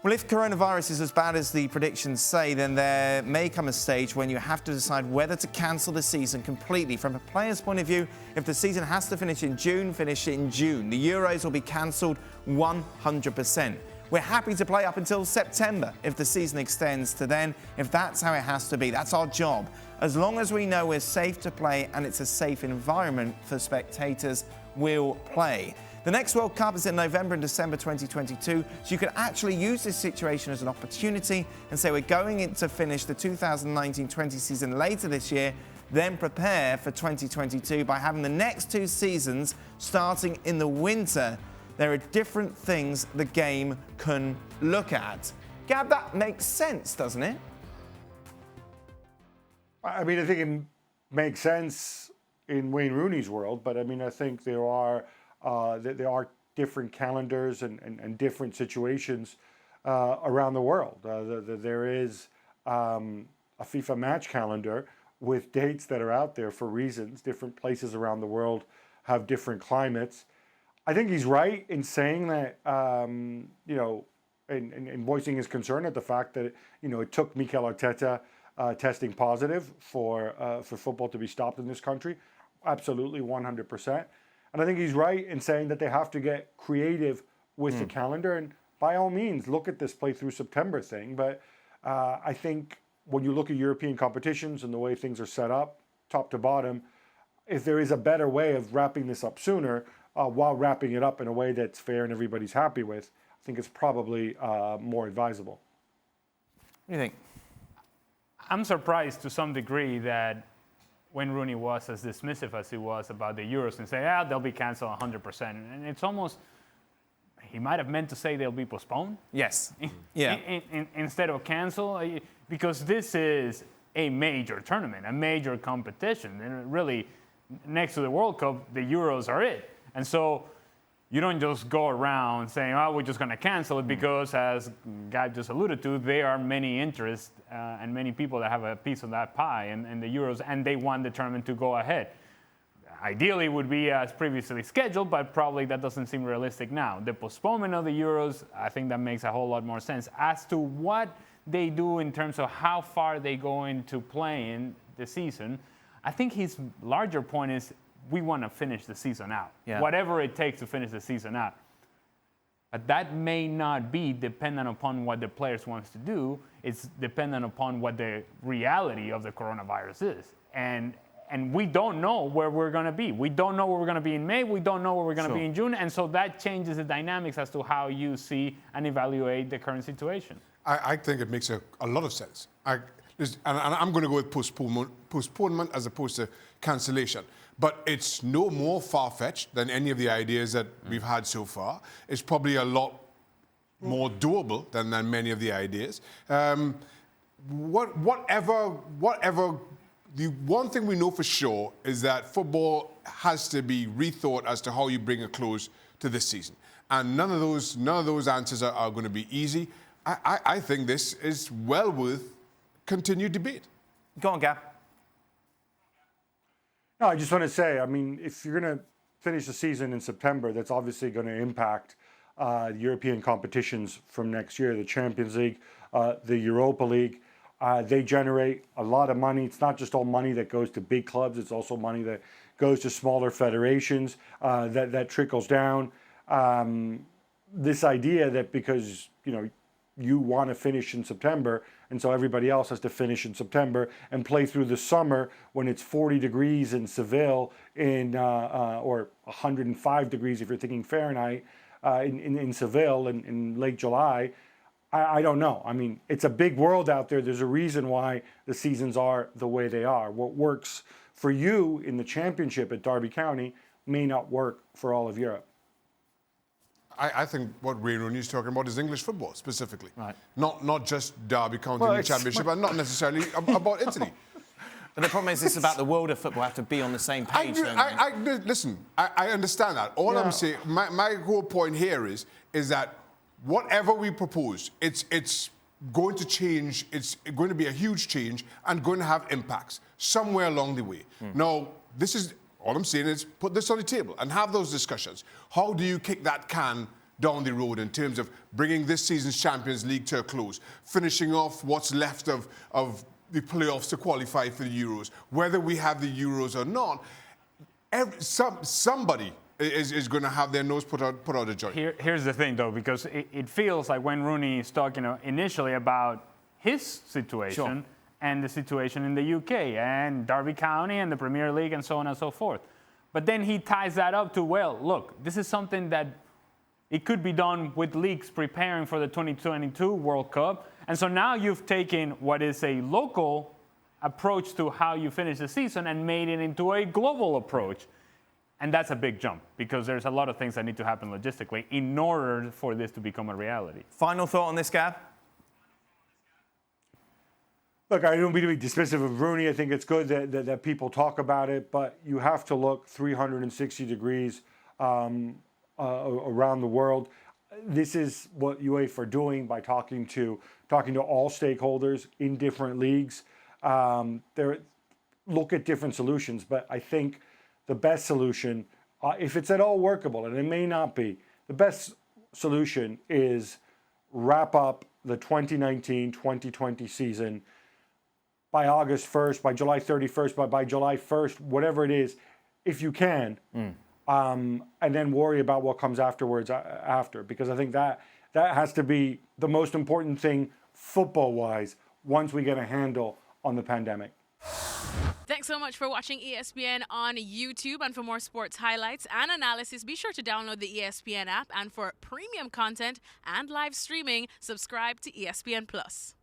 Well, if coronavirus is as bad as the predictions say, then there may come a stage when you have to decide whether to cancel the season completely. From a player's point of view, if the season has to finish in June, finish it in June. The Euros will be cancelled 100%. We're happy to play up until September if the season extends to then, if that's how it has to be. That's our job. As long as we know we're safe to play and it's a safe environment for spectators, we'll play. The next World Cup is in November and December 2022, so you can actually use this situation as an opportunity and say we're going in to finish the 2019-20 season later this year, then prepare for 2022 by having the next two seasons starting in the winter. There are different things the game can look at. Gab, that makes sense, doesn't it? I mean, I think it makes sense in Wayne Rooney's world, but I mean, I think there are different calendars and different situations around the world. There is a FIFA match calendar with dates that are out there for reasons. Different places around the world have different climates. I think he's right in saying that, in voicing his concern at the fact that, it took Mikel Arteta testing positive for football to be stopped in this country. Absolutely, 100%. And I think he's right in saying that they have to get creative with the calendar. And by all means, look at this play through September thing. But I think when you look at European competitions and the way things are set up, top to bottom, if there is a better way of wrapping this up sooner while wrapping it up in a way that's fair and everybody's happy with, I think it's probably more advisable. What do you think? I'm surprised to some degree that Wayne Rooney was as dismissive as he was about the Euros and say, they'll be cancelled 100%. And it's almost, he might have meant to say they'll be postponed. Yes. Yeah. Instead of cancel, because this is a major tournament, a major competition. And really, next to the World Cup, the Euros are it. And so you don't just go around saying, we're just going to cancel it because, as Guy just alluded to, there are many interests and many people that have a piece of that pie and the Euros, and they want the tournament to go ahead. Ideally, it would be as previously scheduled, but probably that doesn't seem realistic now. The postponement of the Euros, I think that makes a whole lot more sense. As to what they do in terms of how far they go into playing the season, I think his larger point is we want to finish the season out. Yeah. Whatever it takes to finish the season out. But that may not be dependent upon what the players wants to do. It's dependent upon what the reality of the coronavirus is. And we don't know where we're going to be. We don't know where we're going to be in May. We don't know where we're going to be in June. And so that changes the dynamics as to how you see and evaluate the current situation. I think it makes a lot of sense. And I'm going to go with postponement as opposed to cancellation. But it's no more far-fetched than any of the ideas that we've had so far. It's probably a lot more doable than many of the ideas. Whatever, the one thing we know for sure is that football has to be rethought as to how you bring a close to this season. And none of those answers are going to be easy. I think this is well worth continued debate. Go on, Gab. No, I just want to say, I mean, if you're going to finish the season in September, that's obviously going to impact European competitions from next year, the Champions League, the Europa League. They generate a lot of money. It's not just all money that goes to big clubs. It's also money that goes to smaller federations that trickles down. This idea that because, you want to finish in September, and so everybody else has to finish in September and play through the summer when it's 40 degrees in Seville or 105 degrees if you're thinking Fahrenheit in Seville in late July. I don't know. I mean, it's a big world out there. There's a reason why the seasons are the way they are. What works for you in the championship at Derby County may not work for all of Europe. I think what Wayne Rooney is talking about is English football specifically, right? Not just Derby County in the Championship, and not necessarily about Italy. But the problem is, it's about the world of football have to be on the same page. Listen, I understand that. All I'm saying, my whole point here is that whatever we propose, it's going to change. It's going to be a huge change and going to have impacts somewhere along the way. Now, this is. All I'm saying is put this on the table and have those discussions. How do you kick that can down the road in terms of bringing this season's Champions League to a close, finishing off what's left of the playoffs to qualify for the Euros, whether we have the Euros or not, somebody is going to have their nose put out a joint. Here's the thing, though, because it feels like when Rooney is talking initially about his situation and the situation in the UK and Derby County and the Premier League and so on and so forth. But then he ties that up to, well, look, this is something that it could be done with leagues preparing for the 2022 World Cup. And so now you've taken what is a local approach to how you finish the season and made it into a global approach. And that's a big jump because there's a lot of things that need to happen logistically in order for this to become a reality. Final thought on this, Gab? Look, I don't mean to be dismissive of Rooney. I think it's good that people talk about it, but you have to look 360 degrees around the world. This is what UEFA are doing by talking to all stakeholders in different leagues. Look at different solutions, but I think the best solution, if it's at all workable, and it may not be, the best solution is wrap up the 2019-2020 season by August 1st, by July 31st, by July 1st, whatever it is, if you can, and then worry about what comes afterwards after. Because I think that has to be the most important thing football-wise once we get a handle on the pandemic. Thanks so much for watching ESPN on YouTube. And for more sports highlights and analysis, be sure to download the ESPN app. And for premium content and live streaming, subscribe to ESPN Plus.